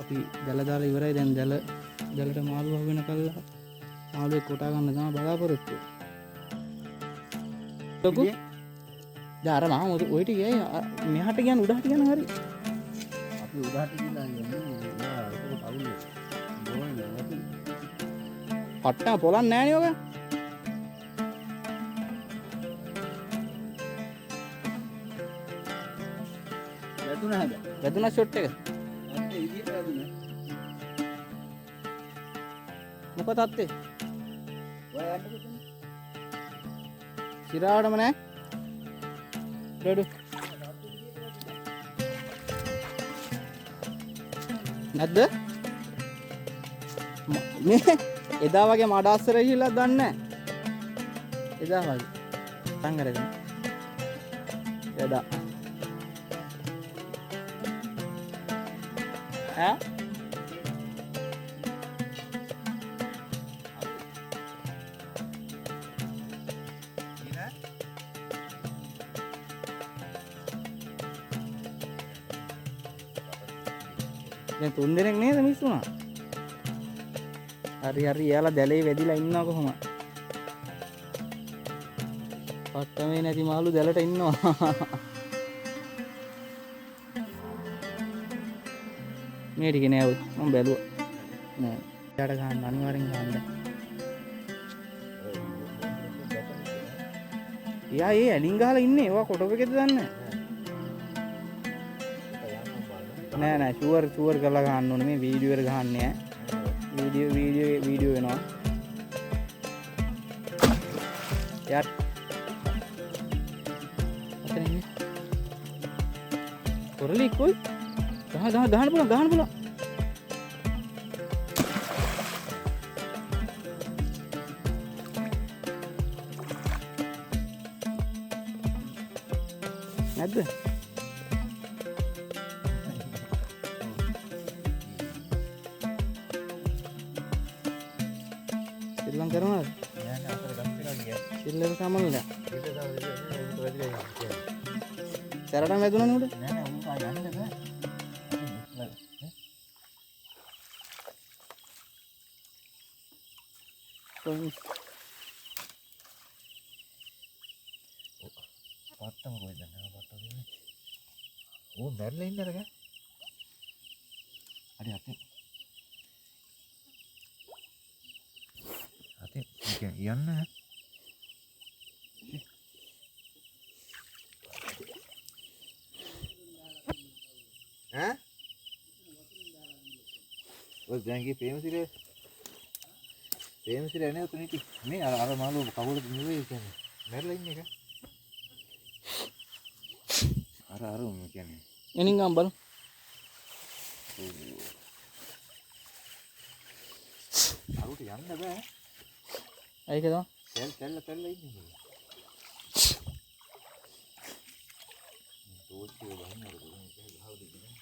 අපි දැල දාලා ඉවරයි. දැන් දැලට මාළු වහ වෙන කල්ලා මාළුවෙක් කොටා ගන්න තමයි බලාපොරොත්තු. ලොකු දැන් අර මම ඔය ටික මෙහාට ගියන් උඩහට ගියන් හරි. අපි උඩහට ගිහලා යන්නේ යා ඒක අවුල් ගෝල් පට්ටා පොලන් නෑනේ ඔක. වැදුනා හැබැයි. වැදුනා ෂොට් එක. අන්න ඉදියට වැදුනා. මොකද තාත්තේ? ඔය යන්න කොතන? සිරාවටම නෑ. ඩඩු. නැද්ද? මේ එදා වගේ මඩ අස්සර ගිහිල්ලා දන්නේ නැහැ. එදා වගේ. සංගරගෙන. එදා. ඈ? දැන් 3 දෙනෙක් නේද මිස් වුණා? හරි එයාලා දැලේ වැදිලා ඉන්නවා කොහොම? පට්ටමේ නැති මාළු දැලට ඉන්නවා. මේ ටික නෑ මම බැලුවා. නෑ. ඊට ගන්න අනිවාර්යෙන් ගන්න. යා ඒ ඇලින් ගහලා ඉන්නේ. ඒවා කොටප එකද දන්නේ නෑ. නෑ ෂුවර් කරලා ගන්න ඕනේ. මේ වීඩියෝ එක ගහන්නේ ඈ. වීඩියෝ වෙනවා. යාත් අතන ඉන්නේ. කොරලි කොයි? ගහන්න පුළුවන්. නැද්ද? සිල්ලම් කරනවද? නෑ නෑ අපර ගම් කියලා ගියා. සිල්ලම සමනල. ඊට තමයි වැදිලා යන්නේ. සැරටම වැදුණානේ උඩ. නෑ නෑ උන් ආ යන්නේ බෑ. පත්තම කොහෙද නෑ පත්තම ඉන්නේ. ඕ මැරලා ඉන්නේ අරගෙන. හරි අතේ. යන්න ඈ ඔය දැන්ගේ ප්‍රේමසිරේ නේ උතන ඉති මේ අර මාළු කවුරුද නෙවෙයි කියන්නේ මැරලා ඉන්නේ එක අර උන් කියන්නේ එනින් ගම් බලමු. අරුට යන්න බෑ ඒක තමයි. තැල්ල ඉන්නේ තෝච්චේ වහින්න අර ගහවද ඉන්නේ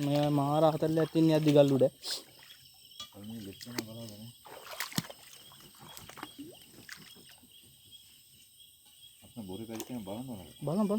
මේ මාර හතල්ල ඇතින් යද්දි ගල් උඩ. අනේ ලෙක්කම බලවද අප්පා බොරේ පැත්තෙන් බලන්න බලමු.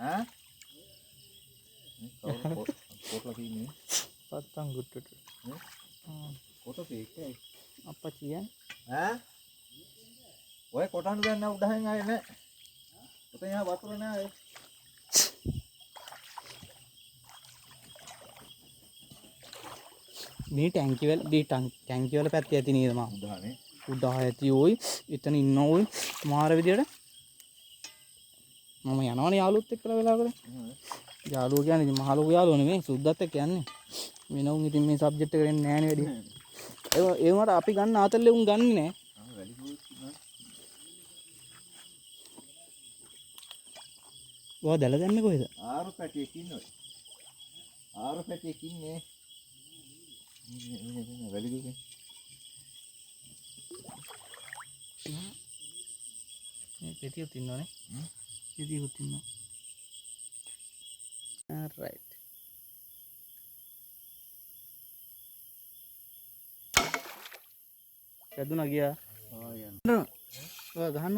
ඈ කොටලා තියෙන්නේ පත්තම් ගුට්ටට. කොටෝ ඒකයි අප්පච්චි කියන්නේ. ඈ ඔය කොටහන් ගන්න උඩහෙන් ආයේ නෑ ඔතන යා වතුර නෑ මේ ටැංකිය වල පැත්තේ ඇති නේද මම? උඩහනේ උඩහ ඇති ඕයි. එතන ඉන්න ඕයි මාර විදියට. මම යනවනේ යාළුවොත් එක්කලා වෙලාවකට. යාළුවෝ කියන්නේ ඉතින් මහලොකු යාළුවෝ නෙමෙයි සුද්දත් එක්ක යන්නේ. වෙනවුන් ඉතින් මේ සබ්ජෙක්ට් එක කරන්නේ නෑනේ වැඩි. ඒ වුණාට අපි ගන්න ආතල්ලේ උන් ගන්නේ නෑ. වැඩි දුරක් නෑ ඔයා දැල දැම්මේ කොහෙද? ආරු පැටියෙක් ඉන්නේ ආරු පැටියෙක් ඉන්නේ වැඩි දුරකින් මේ පෙතියොත් ඉන්නවනේ. පෙතියොත් ඉන්නවා. right. වැදුනා ගියා. ඔය ගහන්න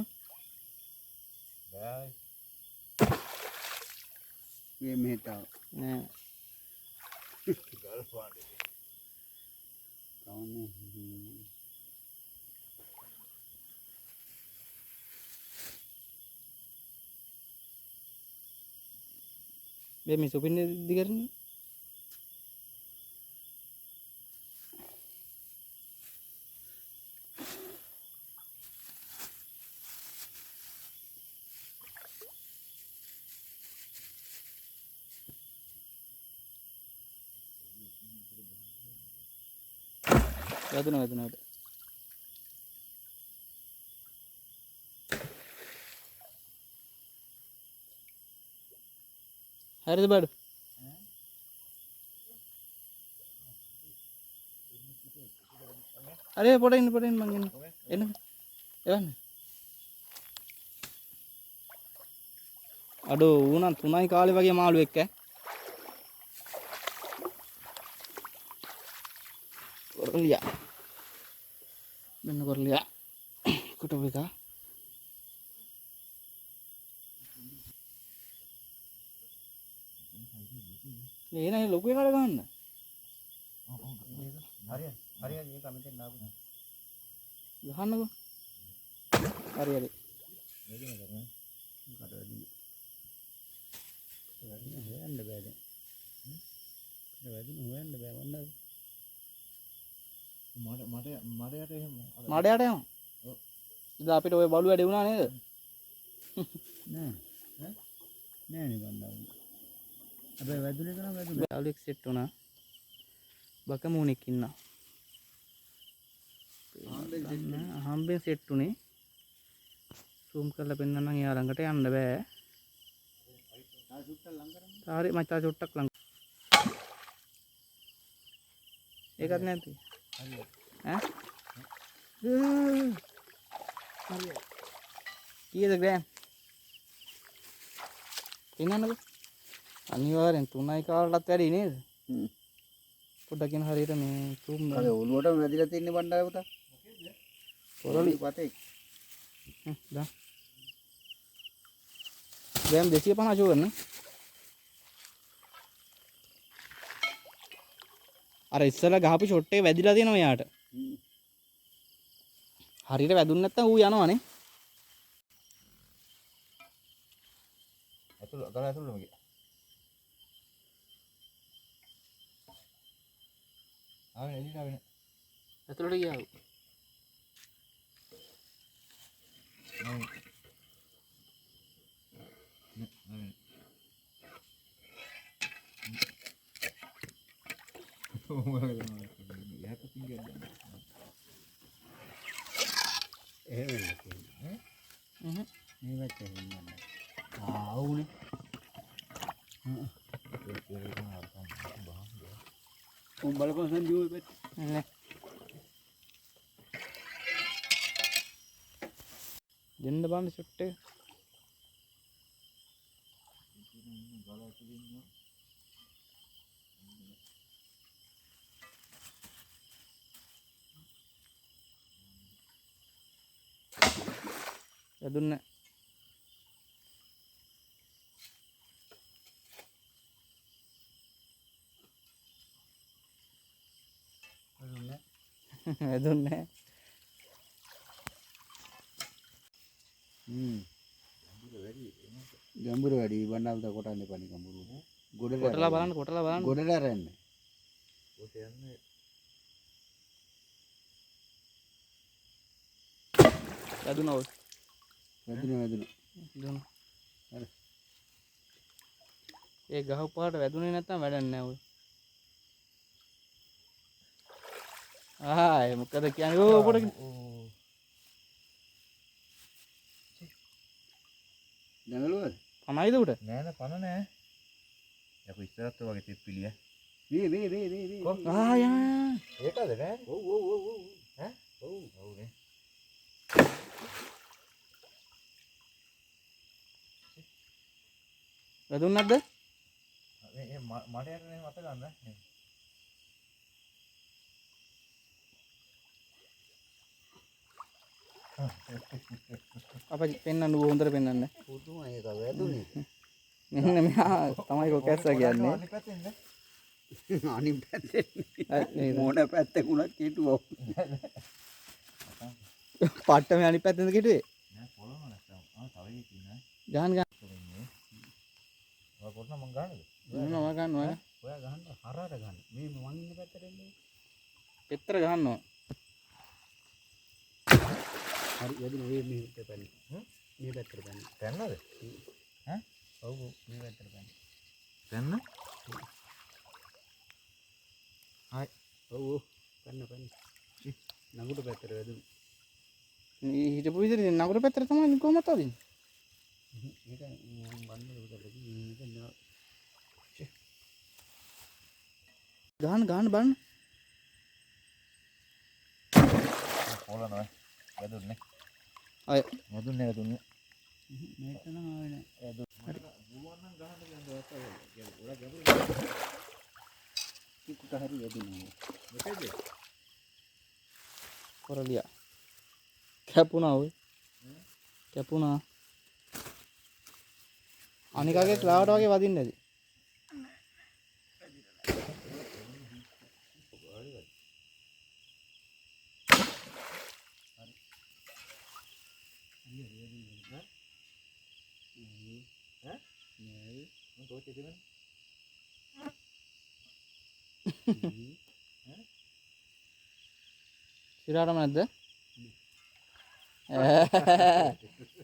බෑ මේ මෙහෙතාව නෑ ගල් පාඩේ කවන්නේ මේ සුපින්නේ දිගරන්නේ වැදුනට හරිද බඩු අරේ පොඩින් මං එන්න එවන්න අඩෝ ඌනම් 3යි කාලේ වගේ මාළු එක්ක කොරලියා මෙන්න කොරලියා කුටුපික මේ නෑ ලොකු එකට ගන්න හරි ඒක අමතෙන් නාපු ගහන්නකෝ හරි කඩ වැඩිම හොයන්න බෑ දැන් කඩ වැඩිම හොයන්න බෑ වන්නද මට යට එහෙම මඩයට යනවා ඉතින් අපිට ওই බලු වැඩි වුණා නේද නෑ නෑ නේ වන්නද හැබැයි වැදුනේ කරා වැදුනේ යාළුවෙක් සෙට් වුණා බකමූණෙක් ඉන්නා හම්බෙන් සෙට් උනේ zoom කරලා පෙන්නන්නම් එයා ළඟට යන්න බෑ හරි මචං චුට්ටක් ලඟ ඒකත් නැති ඈ කීයද ග්‍රෑම් පෙන්නන්නකෝ අනිවාර්යෙන් 3යි කාලටත් වැඩි නේද පොඩ්ඩකින් හරියට මේ zoom අර ඔළුවටම වැදිලා තින්නේ බණ්ඩාර පුතා පොරලි පතේ දා ග්‍රෑම් 250 ෂුවර් නේ අර ඉස්සලා ගහපු ෂොට් එක වැදිලා තියෙනවා යාට හරියට වැදුන්නේ නැත්තම් ඌ යනවනේ ඇතුළටම ගියා ආවෙ එළියට ආවෙ ඇතුළට ගියා ඌ එහෙම මේ වැච්ච හින්දා ආවුනේ බලපන් සංජීව පැත්ත නේ දෙන්න බන්න ෂොට් එක වැදුන්නේ වැදුන්නේ ගැඹුරු වැඩි බණ්ඩාර පුතා කොටන්න එපා නේ ගැඹුරු ගොඩට කොටලා බලන්න ගොඩට ආරන්න ඔත යන්නේ වැදුනා ඔය වැදුනා හරි ඒ ගහපුවාට වැදුනේ නැත්තම් වැඩක් නැහැ ඔය ආයි මොකද කියන්නේ ඕ පොඩ දැඟලුවද පනයිද උට නෑ නෑ පණ නෑ යකෝ ඉස්සරත් වගේ තිප්පිලිය වේ ආ යා ඒකද නෑ ඔව් ඈ ඔව් නේ වැදුන්නේ නැද්ද මේ මට යන්නේ මත ගන්න අප පෙන්වන්න හොඳට පෙන්වන්න. පුදුම ඒක වැදුනේ. මෙන්න මෙයා තමයි කොකැස්ස කියන්නේ. අනිත් පැත්තේ ඉන්න. අනිත් පැත්තේ නේද? මොන පැත්තේ වුණත් කෙටුවා. පට්ටම අනිත් පැත්තෙන්ද කිටුවේ? නෑ පොළොම නැත්තම්. තව එකක් ඉන්නේ. ගහන්න ගන්න. ඔය කොටන මං ගන්නද? මොනවා ගන්නවා? ඔයා ගහන්න හරහට ගන්න. මේ මං ඉන්න පැත්තට එන්නේ. පෙත්තර ගන්නවා. හරි යදින මේ පැත්තට පැන්න. මේ පැත්තට පැන්න. දැන්නද? ඈ? ඔව් මේ පැත්තට පැන්න. දැන්න? හයි. ඔව් පැන්න. නගුට පැත්තට වැදුනේ. මේ හිටපු විදිහට නගර පැත්තට තමයි කොහොමද අදින්නේ? මේක මම බන්නේ උඩට මේක නා ගහන්න බලන්න. පොළොන ඔය. වැදුන්නේ. අය වැදුන්නේ. මේක නම් ආවේ නෑ. කිකුට හරි වැදුනේ. මොකද? කොරලියා. කැපුණා ඔය. කැපුණා. අනිකාගේ ක්ලාවට වගේ වදින්න ඇති. සිරාටම නැද්ද?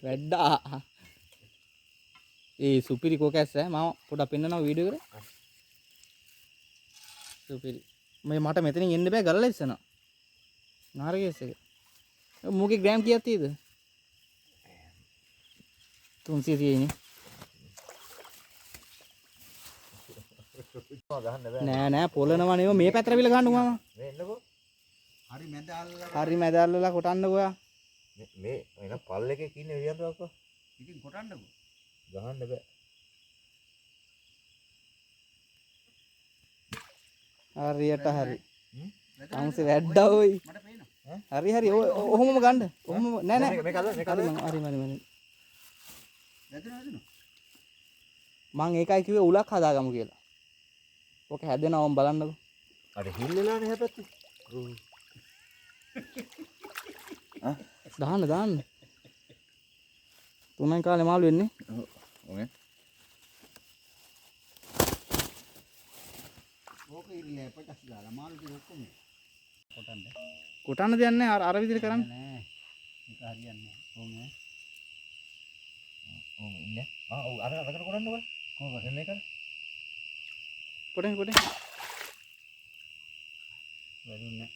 වැඩ්ඩා. ඒ සුපිරි කොකැස්ස මම පොඩ්ඩක් පෙන්නනවා වීඩියෝ එකේ. සුපිරි. මට මෙතනින් එන්න බෑ ගලලා ඉස්සනවා. නාරකේස් එක. මොකේ ග්‍රෑම් කීයක් තියෙද? 300 තියෙන්නේ. නෑ පොළනවා නෙවෙයි මේ පැත්තට විල ගන්නකො මම. මේ එන්නකෝ. හරි මැද අල්ලලා. හරි මැද අල්ලලා කොටන්නකො ඔයා. මේ එන පල් එකේ ඉන්නේ වියන්තෝ අක්කා. ඉතින් කොටන්නකෝ. ගහන්න බෑ. හරියට හරි. අංශේ වැඩ්ඩා ඔයි. මට පේනවා. හරි ඔහොමම ගන්න. ඔහොම නෑ මේක අල්ල මේක අල්ල. හරි. වැදුනද? මං ඒකයි කිව්වේ උලක් හදාගමු කියලා. ඔක හැදෙනවම බලන්නකෝ. අර හිල්ලලානේ හැපැත්තේ. දාන්න. 3යි කාලේ මාළු වෙන්නේ. ඔය. ඕක ඉන්නේ පටස් දාලා මාළු ටික ඔක්කොම කොටන්න. කොටන්න දෙයක් නෑ අර විදිහට කරන්න. නෑ. මේක හරියන්නේ නෑ. ඔව් ඉන්නේ. ඔව් අරකට කරන්න ඔය. කොහොමද මේක? කොටෙන් වැදුන්නේ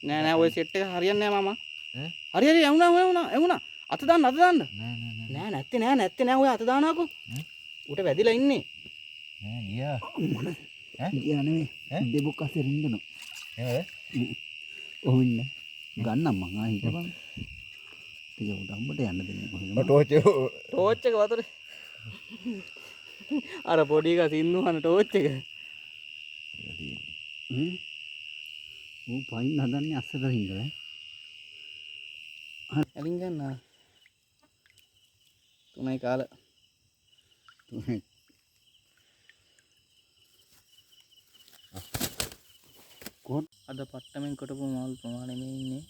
නෑ ඔය සෙට් එක හරියන්නේ නෑ මාමා. ඈ? හරි එවුනා. අත දාන්න. නෑ. නැත්තේ නෑ ඔය අත දානකෝ. උට වැදිලා ඉන්නේ. නෑ ගියා. ගියා නෙමෙයි. දෙබොක් අස්සේ රින්ගනවා. නේද? ඔහොම ඉන්න. ගන්නම් මං ආ හිටපන්. ටික උඩ අම්බට යන්න දෙන්නේ කොහෙද? ටෝච් එක වතුරේ. අර පොඩි එක සින්දුහන ටෝච් එක. ඌ පයින් හදන්නේ අස්සට රින්ගලා. ඇලින් ගන්න. 3යි කාලේ. අද පට්ටමෙන් කොටපු මාළු ප්‍රමාණය මේ ඉන්නේ